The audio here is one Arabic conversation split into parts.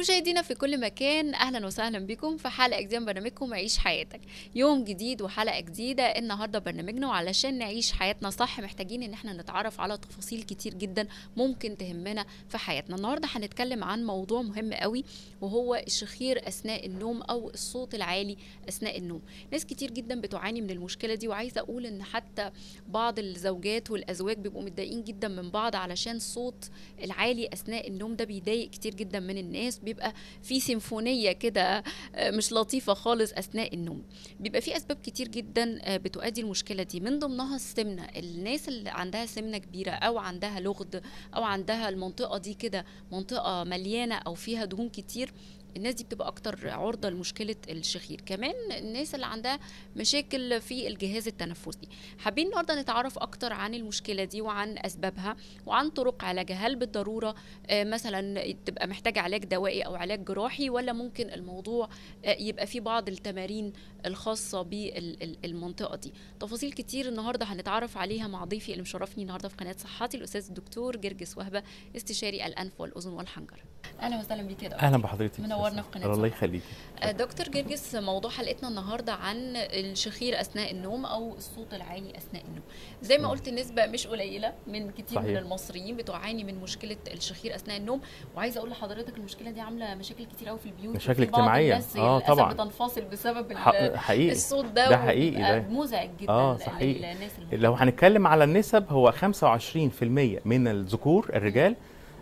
مشاهدينا في كل مكان، اهلا وسهلا بكم في حلقه جديده من برنامجكم عيش حياتك. يوم جديد وحلقه جديده. النهارده برنامجنا وعلشان نعيش حياتنا صح محتاجين ان احنا نتعرف على تفاصيل كتير جدا ممكن تهمنا في حياتنا. النهارده هنتكلم عن موضوع مهم قوي وهو الشخير اثناء النوم او الصوت العالي اثناء النوم. ناس كتير جدا بتعاني من المشكله دي، وعايزه اقول ان حتى بعض الزوجات والازواج بيبقوا متضايقين جدا من بعض علشان الصوت العالي اثناء النوم ده بيضايق كتير جدا من الناس، بيبقى في سيمفونيه كده مش لطيفه خالص اثناء النوم. بيبقى في اسباب كتير جدا بتؤدي المشكله دي، من ضمنها السمنه. الناس اللي عندها سمنه كبيره او عندها لغد او عندها المنطقه دي كده منطقه مليانه او فيها دهون كتير، الناس دي بتبقى اكتر عرضة لمشكلة الشخير. كمان الناس اللي عندها مشاكل في الجهاز التنفسي. حابين النهارده نتعرف اكتر عن المشكلة دي وعن اسبابها وعن طرق علاجها. هل بالضرورة مثلا تبقى محتاجة علاج دوائي او علاج جراحي، ولا ممكن الموضوع يبقى فيه بعض التمارين الخاصة بالمنطقة دي؟ تفاصيل كتير النهارده هنتعرف عليها مع ضيفي اللي مشرفني النهارده في قناة صحتي، الاستاذ الدكتور جرجس وهبة، استشاري الانف والاذن والحنجرة. اهلا وسهلا بيك يا دكتور. اهلا بحضرتك، منورنا في قناه الله صحة. يخليكي. دكتور جرجس، موضوع حلقتنا النهارده عن الشخير اثناء النوم او الصوت العالي اثناء النوم. زي ما قلت نسبه مش قليله من كتير صحيح. من المصريين بتعاني من مشكله الشخير اثناء النوم، وعايزه اقول لحضرتك المشكله دي عامله مشاكل كتير قوي في البيوت، مشاكل وفي بعض اجتماعيه الناس للأسف طبعا بتنفصل بسبب حقيقي الصوت ده، ده حقيقي وبيبقى ده مزعج جدا صحيح. للناس لو هنتكلم على النسب، هو 25% من الذكور الرجال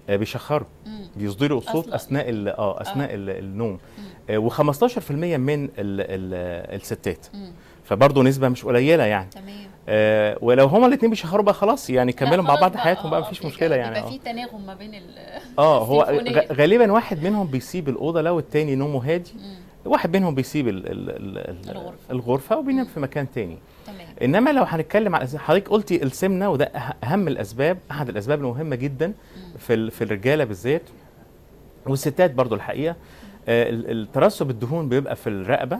بيشخروا، بيصدروا الصوت اثناء النوم، و15% من الستات. فبرضه نسبه مش قليله يعني. تمام. ولو هما الاثنين بيشخروا بقى خلاص يعني كملوا مع بعض حياتهم بقى، مفيش مشكله يعني. بيبقى في تناغم ما بين هو السيمفونية. غالبا واحد منهم بيسيب الاوضه لو التاني نومه هادي، واحد منهم بيسيب الغرفه وبينام في مكان تاني. تمام. انما لو هنتكلم على حضرتك قلتي السمنه، وده اهم الاسباب، احد الاسباب المهمه جدا في الرجاله بالذات والستات برضو الحقيقه. الترسب الدهون بيبقى في الرقبه،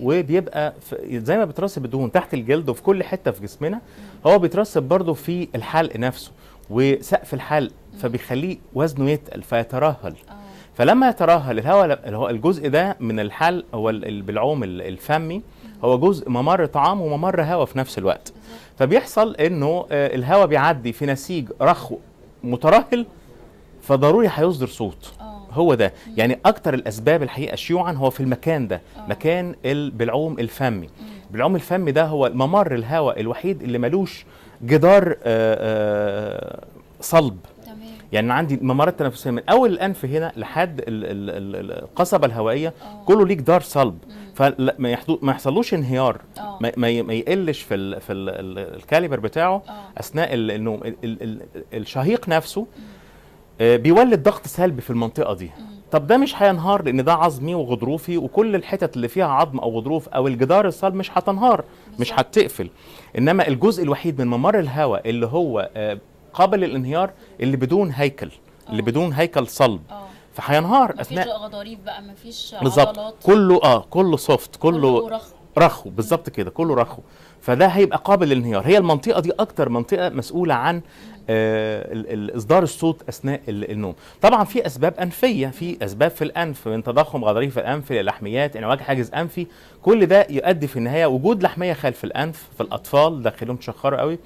وبيبقى زي ما بيترسب الدهون تحت الجلد وفي كل حته في جسمنا، هو بيترسب برضو في الحلق نفسه وسقف الحلق، فبيخليه وزنه يتقل فيترهل. فلما يترهل الهواء، اللي هو الجزء ده من الحلق، هو البلعوم الفمي، هو جزء ممر طعام وممر هواء في نفس الوقت. فبيحصل انه الهواء بيعدي في نسيج رخو مترهل، فضروري هيصدر صوت. هو ده يعني اكتر الاسباب الحقيقه شيوعا هو في المكان ده، مكان البلعوم الفمي. البلعوم الفمي ده هو ممر الهواء الوحيد اللي ملوش جدار صلب. يعني عندي ممرات تنفسيه من اول الانف هنا لحد القصبه الهوائيه، كله ليه جدار صلب، فما يحصلوش انهيار، ما يقلش في الكاليبر بتاعه اثناء النوم. الشهيق نفسه بيولد ضغط سلبي في المنطقه دي. طب ده مش هينهار لان ده عظمي وغضروفي، وكل الحتت اللي فيها عظم او غضروف او الجدار الصلب مش هتنهار، مش هتقفل. انما الجزء الوحيد من ممر الهواء اللي هو قابل للانهيار، اللي بدون هيكل، اللي بدون هيكل صلب، فهينهار اثناء. مفيش غضاريف بقى، مفيش عضلات، بالظبط، كله سوفت، كله رخو، بالظبط كده، كله رخو. فده هيبقى قابل للانهيار. هي المنطقه دي اكتر منطقه مسؤوله عن اصدار الصوت اثناء النوم. طبعا في اسباب انفيه، في اسباب في الانف، من تضخم غضاريف الانف للحميات، انعواج حاجز انفي، كل ده يؤدي في النهايه وجود لحميه خلف الانف في الاطفال داخلهم تشخروا قوي.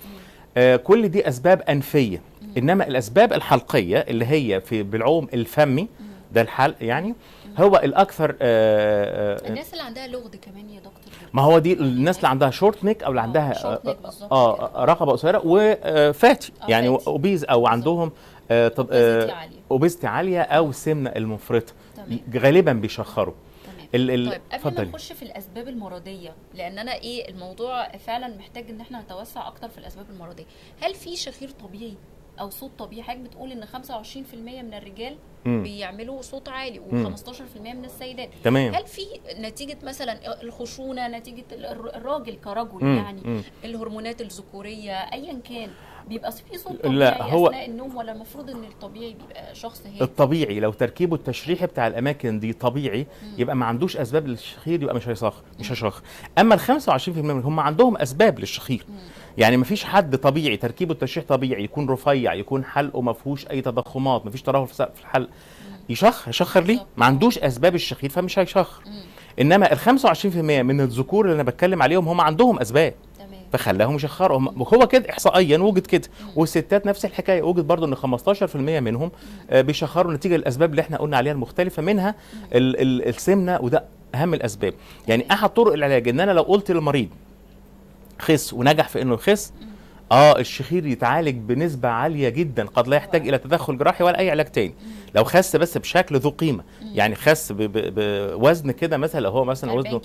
كل دي اسباب انفيه. انما الاسباب الحلقيه اللي هي في بالعوم الفمي ده، الحلق يعني، هو الاكثر. الناس اللي عندها لغد كمان يا دكتور، ما هو دي الناس اللي عندها شورت نيك او اللي عندها رقبه قصيره وفاتي، يعني اوبيز، او عندهم اوبيزتي عاليه او سمنه المفرطه، غالبا بيشخروا. طيب قبل ما نخش في الاسباب المرضيه، لان انا الموضوع فعلا محتاج ان احنا نتوسع اكتر في الاسباب المرضيه. هل في شخير طبيعي او صوت طبيعي؟ حضرتك بتقول ان 25% من الرجال بيعملوا صوت عالي و15% من السيدات. تمام. هل في نتيجه مثلا الخشونه، نتيجه الراجل كرجل يعني الهرمونات الذكوريه ايا كان، بيبقى في صوت طبيعي اثناء النوم، ولا المفروض ان الطبيعي بيبقى شخص هادي؟ الطبيعي لو تركيبه التشريحي بتاع الاماكن دي طبيعي، يبقى ما عندوش اسباب للشخير، يبقى مش هيشخر. اما ال 25% هم عندهم اسباب للشخير. يعني ما فيش حد طبيعي تركيبه التشريح طبيعي يكون رفيع، يكون حلقه ما فيهوش اي تضخمات، ما فيش ترهل في سقف الحلق، يشخر ليه؟ بالظبط. ما عندوش اسباب الشخير فمش هيشخر. انما ال 25% من الذكور اللي انا بتكلم عليهم هم عندهم اسباب تمام. فخلاهم يشخروا. وهو كده احصائيا وجد كده. والستات نفس الحكايه، وجد برضو ان 15% منهم بيشخروا نتيجه الاسباب اللي احنا قلنا عليها المختلفه، منها السمنه، وده اهم الاسباب. يعني احد طرق العلاج ان انا لو قلت للمريض خس ونجح في انه يخس، الشخير يتعالج بنسبة عالية جدا، قد لا يحتاج إلى تدخل جراحي ولا أي علاج تاني. لو خس بس بشكل ذو قيمة، يعني خس بوزن كده، مثلا لو هو مثلا وزنه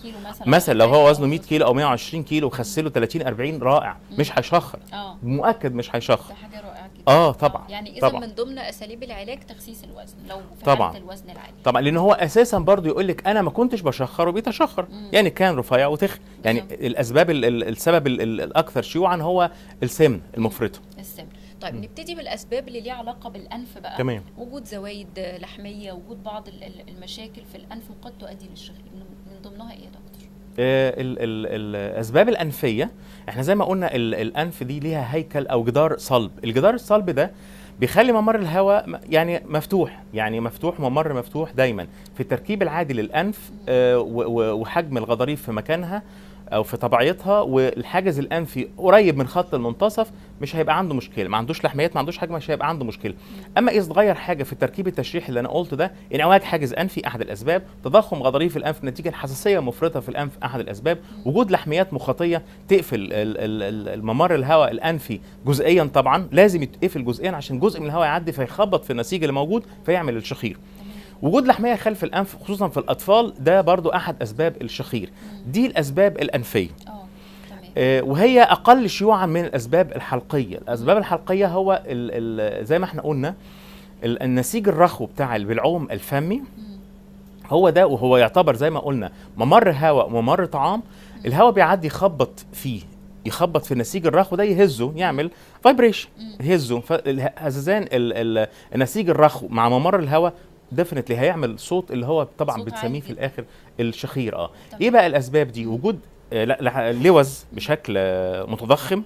مثلا لو هو وزنه 100 كيلو أو 120 كيلو وخس له 30 40 رائع، مش هيشخر، مؤكد مش هيشخر. ده حاجة رائعة جدا. طبعا. يعني إذا طبعا. من ضمن أساليب العلاج تخسيس الوزن لو في طبعا. حالة الوزن العالي. طبعا، لأن هو أساسا برضو يقول لك أنا ما كنتش بشخر وبيتشخر، يعني كان رفيع وتخن. يعني الأسباب السبب الأكثر شيوعا هو السمن المفرطة. السمن. طيب نبتدي بالاسباب اللي ليها علاقه بالانف بقى. تمام. وجود زوايد لحميه، وجود بعض المشاكل في الانف وقد تؤدي للشخير، من ضمنها ايه يا دكتور؟ الاسباب الانفيه، احنا زي ما قلنا الانف دي ليها هيكل او جدار صلب. الجدار الصلب ده بيخلي ممر الهواء يعني مفتوح ممر مفتوح دايما في التركيب العادي للانف، وحجم الغضاريف في مكانها او في طبيعتها، والحاجز الانفي قريب من خط المنتصف، مش هيبقى عنده مشكله. ما عندوش لحميات، ما عندوش حجم، مش هيبقى عنده مشكله. اما اذا اتغير حاجه في التركيب التشريحي اللي انا قلته ده، انعواج حاجز انفي احد الاسباب، تضخم غضاريف الانف نتيجه حساسيه مفرطه في الانف احد الاسباب، وجود لحميات مخاطيه تقفل الممر الهواء الانفي جزئيا. طبعا لازم يتقفل جزئيا عشان جزء من الهواء يعدي فيخبط في النسيج اللي موجود فيعمل الشخير. وجود لحميه خلف الانف خصوصا في الاطفال ده برضو احد اسباب الشخير. دي الاسباب الانفيه. وهي اقل شيوعا من الاسباب الحلقيه. الاسباب الحلقيه هو زي ما احنا قلنا النسيج الرخو بتاع البلعوم الفمي، هو ده، وهو يعتبر زي ما قلنا ممر هواء وممر طعام. الهواء بيعدي يخبط في النسيج الرخو ده، يهزه، يعمل فايبريشن، يهزه. فهزازان النسيج الرخو مع ممر الهواء ديفنتلي هيعمل صوت اللي هو طبعا بتسميه في الاخر الشخير. ايه بقى الاسباب دي؟ وجود لوز بشكل متضخم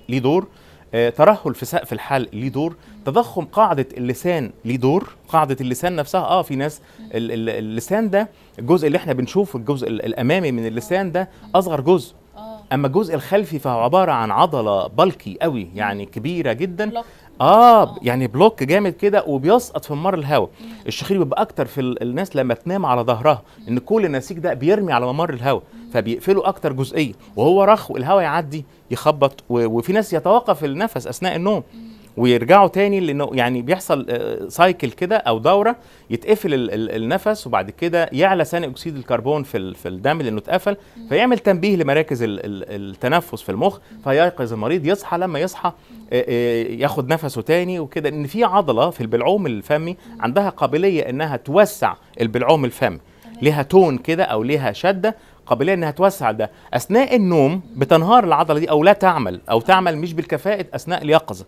ليه دور، ترهل في سقف الحلق ليه دور، تضخم قاعدة اللسان ليه دور. قاعدة اللسان نفسها في ناس اللسان ده الجزء اللي احنا بنشوفه، الجزء الامامي من اللسان ده اصغر جزء، اما الجزء الخلفي فهو عبارة عن عضلة بلكي قوي، يعني كبيرة جدا. يعني بلوك جامد كده وبيسقط في ممر الهواء. الشخير بيبقى اكتر في الناس لما تنام على ظهرها، ان كل النسيج ده بيرمي على ممر الهواء فبيقفله اكتر جزئيه، وهو رخو الهواء يعدي يخبط. وفي ناس يتوقف النفس اثناء النوم ويرجعوا تاني، لانه يعني بيحصل سايكل كده او دوره، يتقفل النفس وبعد كده يعلى ثاني اكسيد الكربون في الدم لانه اتقفل، فيعمل تنبيه لمراكز التنفس في المخ، فييقظ المريض، يصحى. لما يصحى ياخد نفسه تاني وكده. ان في عضله في البلعوم الفمي عندها قابليه انها توسع البلعوم الفمي، ليها تون كده او ليها شده، قابليه انها توسع ده اثناء النوم. بتنهار العضله دي او لا تعمل، او تعمل مش بالكفاءه اثناء اليقظه،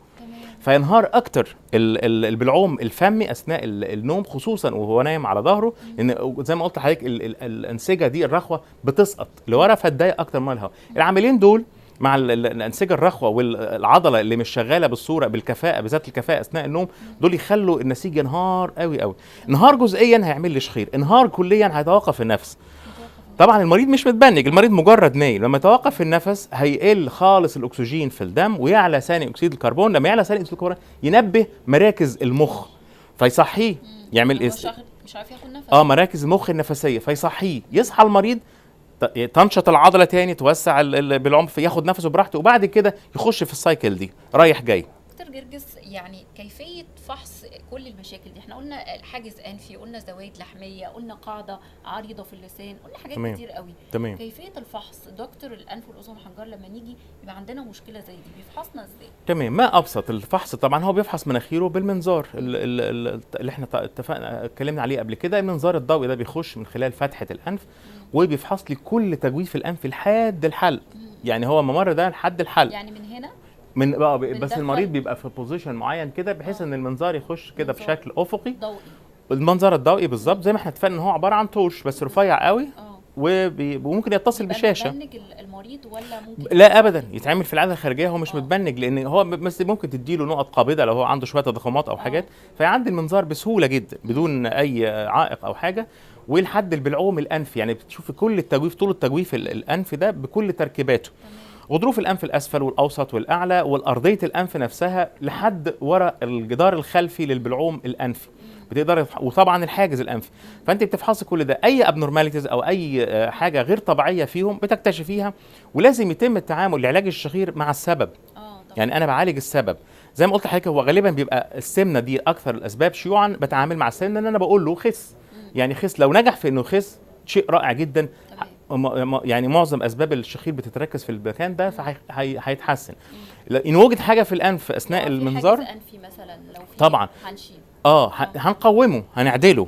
فينهار اكتر البلعوم الفمي اثناء النوم، خصوصا وهو نايم على ظهره، لان زي ما قلت لحضرتك الانسجه دي الرخوه بتسقط لورا فتضايق اكتر من الهواء. العاملين دول مع الانسجه الرخوه والعضله اللي مش شغاله بالصوره بالكفاءه، بذات الكفاءه اثناء النوم، دول يخلوا النسيج ينهار قوي قوي. انهار جزئيا هيعمل لي شخير، انهار كليا هيتوقف النفس. طبعا المريض مش متبنج، المريض مجرد نايم. لما يتوقف النفس هيقل خالص الاكسجين في الدم ويعلى ثاني اكسيد الكربون. لما يعلى ثاني اكسيد الكربون ينبه مراكز المخ فيصحيه، يعمل ايه؟ مش عارف ياخد نفس. مراكز المخ النفسيه فيصحيه، يصحى المريض، تنشط العضله تاني، توسع بالعنف، ياخد نفسه براحته، وبعد كده يخش في السايكل دي رايح جاي. دكتور جرجس، يعني كيفيه فحص كل المشاكل دي؟ احنا قلنا حاجز انفي، قلنا زوايد لحميه، قلنا قاعده عريضه في اللسان، قلنا حاجات كتير قوي. تمام. كيفيه الفحص دكتور الانف والاذن والحنجره لما نيجي يبقى عندنا مشكله زي دي بيفحصنا ازاي؟ تمام. ما ابسط الفحص طبعا هو بيفحص مناخيره بالمنظار اللي احنا اتكلمنا عليه قبل كده. المنظار الضوئي ده بيخش من خلال فتحه الانف وبيفحص لي كل تجويف الانف لحد الحلق. يعني هو الممر ده لحد الحلق، يعني من هنا بس المريض بيبقى في بوزيشن معين كده بحيث ان المنظار يخش كده بشكل افقي ضوئي. المنظار الضوئي بالظبط زي ما احنا اتفقنا ان هو عباره عن توش بس رفيع قوي، وممكن يتصل يبقى بشاشه. متبنج المريض ولا ممكن لا ابدا، يتعمل في العاده الخارجيه، هو مش آه. متبنج، لان هو بس ممكن تديله نقط قابضه لو هو عنده شويه تضخمات او حاجات، فيعدي المنظار بسهوله جدا بدون اي عائق او حاجه. والحد بالعوم الانفي، يعني بتشوفي كل التجويف، طول التجويف الانفي ده بكل تركيباته، غضروف الانف الاسفل والاوسط والاعلى والارضيه الانف نفسها لحد ورا الجدار الخلفي للبلعوم الانفي، بتقدر، وطبعا الحاجز الانفي. فانت بتفحصي كل ده، اي ابنورماليتيز او اي حاجه غير طبيعيه فيهم بتكتشفيها، ولازم يتم التعامل لعلاج الشخير مع السبب. يعني انا بعالج السبب زي ما قلت لحضرتك، هو غالبا بيبقى السمنه دي اكثر الاسباب شيوعا، بتعامل مع السمنه ان انا بقول له خس، يعني خس، لو نجح في انه يخس شيء رائع جدا. يعني معظم اسباب الشخير بتتركز في المكان ده، فهيتحسن. ان وجد حاجه في الانف اثناء المنظار، حاجز انفي مثلا لو في طبعا هنشيل هنقومه، هنعدله.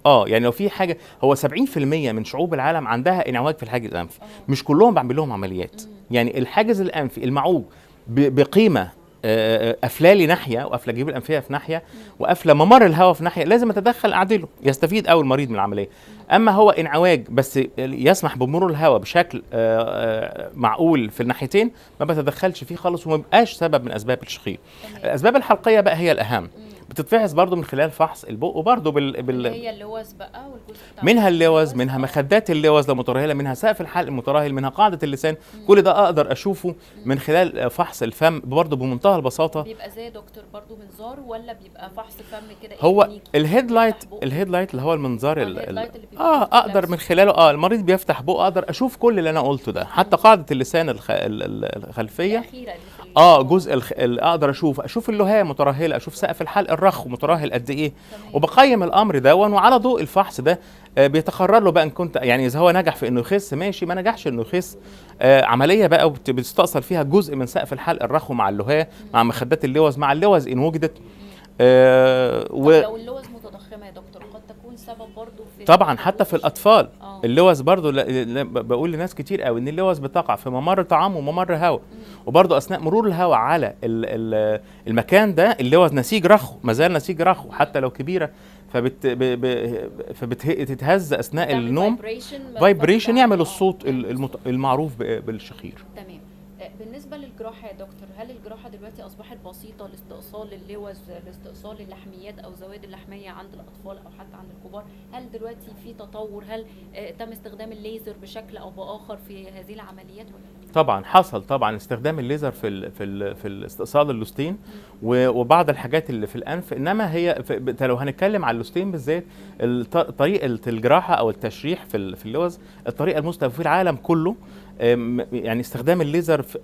يعني لو في حاجه، هو 70% من شعوب العالم عندها انعواج في الحاجز الانفي، مش كلهم بعمل لهم عمليات. يعني الحاجز الانفي المعوج بقيمه قافله لي ناحيه، وقافله جيوب الانفيه في ناحيه، وقافله ممر الهواء في ناحيه، لازم اتدخل اعدله، يستفيد قوي المريض من العمليه. اما هو انعواج بس يسمح بمرور الهواء بشكل معقول في الناحيتين، ما بتدخلش فيه خالص، وما بقاش سبب من اسباب الشخير. الاسباب الحلقيه بقى هي الاهم، بتتفحص برضو من خلال فحص البق، وبرضو اللي هي اللوز بقى والجزء بتاع منها اللوز، منها مخدات اللوز لو مترهله، منها سقف الحلق المترهل، منها قاعده اللسان. كل ده اقدر اشوفه من خلال فحص الفم برضو بمنتهى البساطه. بيبقى زي دكتور برضو منظار ولا بيبقى فحص فم كده؟ هو الهيد لايت اللي هو المنظار اقدر من خلاله المريض بيفتح بقه، اقدر اشوف كل اللي انا قلته ده، حتى قاعده اللسان الخلفيه جزء اقدر اشوف اللهايه مترهله، اشوف سقف الحلق الرخو مترهل قد ايه، وبقيم الامر ده، وعلى ضوء الفحص ده بيتقرر له بقى ان كنت، يعني اذا هو نجح في انه يخس ماشي، ما نجحش انه يخس، عمليه بقى بتستأصل فيها جزء من سقف الحلق الرخو مع اللهايه، مع مخدات اللوز، مع اللوز ان وجدت. لو اللوز متضخمه يا دكتور قد تكون سبب برضو في طبعا حتى في الاطفال. اللوز برضو بقول لناس كتير قوي ان اللوز بتقع في ممر طعام وممر هواء، وبرضو اثناء مرور الهواء على المكان ده اللوز نسيج رخو، ما زال نسيج رخو حتى لو كبيره، فبتتهز اثناء النوم، فايبريشن يعمل الصوت المعروف بالشخير. تمام. بالنسبه للجراحه يا دكتور، هل الجراحه دلوقتي اصبحت بسيطه لاستئصال اللوز، لاستئصال اللحميات او زوائد اللحميه عند الاطفال او حتى عند الكبار؟ هل دلوقتي في تطور؟ هل تم استخدام الليزر بشكل او باخر في هذه العمليات ولا لا؟ طبعا حصل طبعا استخدام الليزر في الاستئصال اللوستين وبعض الحاجات اللي في الانف، انما هي لو هنتكلم على اللوستين بالذات، طريقه الجراحه او التشريح في اللوز الطريقه المستخدمه في العالم كله، يعني استخدام الليزر في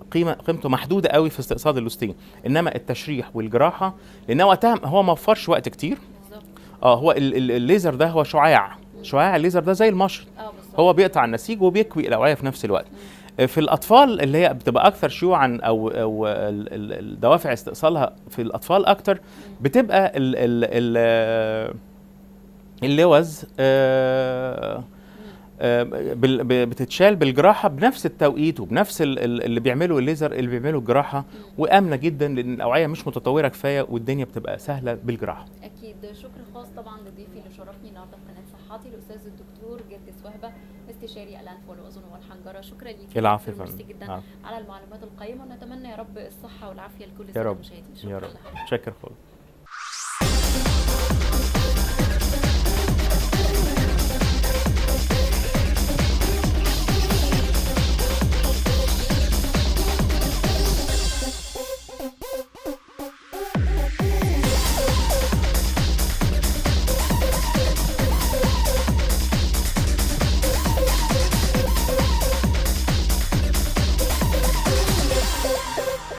قيمته محدوده قوي في استئصال اللوستين، انما التشريح والجراحه لان وقتها هو ما وفرش وقت كتير. هو الليزر ده هو شعاع الليزر ده زي المشرط، هو بيقطع النسيج وبيكوي الاوعيه في نفس الوقت. في الاطفال اللي هي بتبقى اكثر شيوعا او الدوافع استئصالها في الاطفال اكتر، بتبقى اللوز بتتشال بالجراحه بنفس التوقيت وبنفس اللي بيعمله الليزر اللي بيعمله الجراحه، وامنه جدا لان الاوعيه مش متطوره كفايه والدنيا بتبقى سهله بالجراحه. اكيد. شكر خاص طبعا لضيفي اللي شرفني النهارده في قناه صحتي، الاستاذ الدكتور جرجس وهبه، استشاري الانف والاذن والحنجره. شكرا ليك. العفو ميرسي جدا على المعلومات القيمه، ونتمنى يا رب الصحه والعافيه لكل الساده المشاهدين. شكرا. شكرا خالص.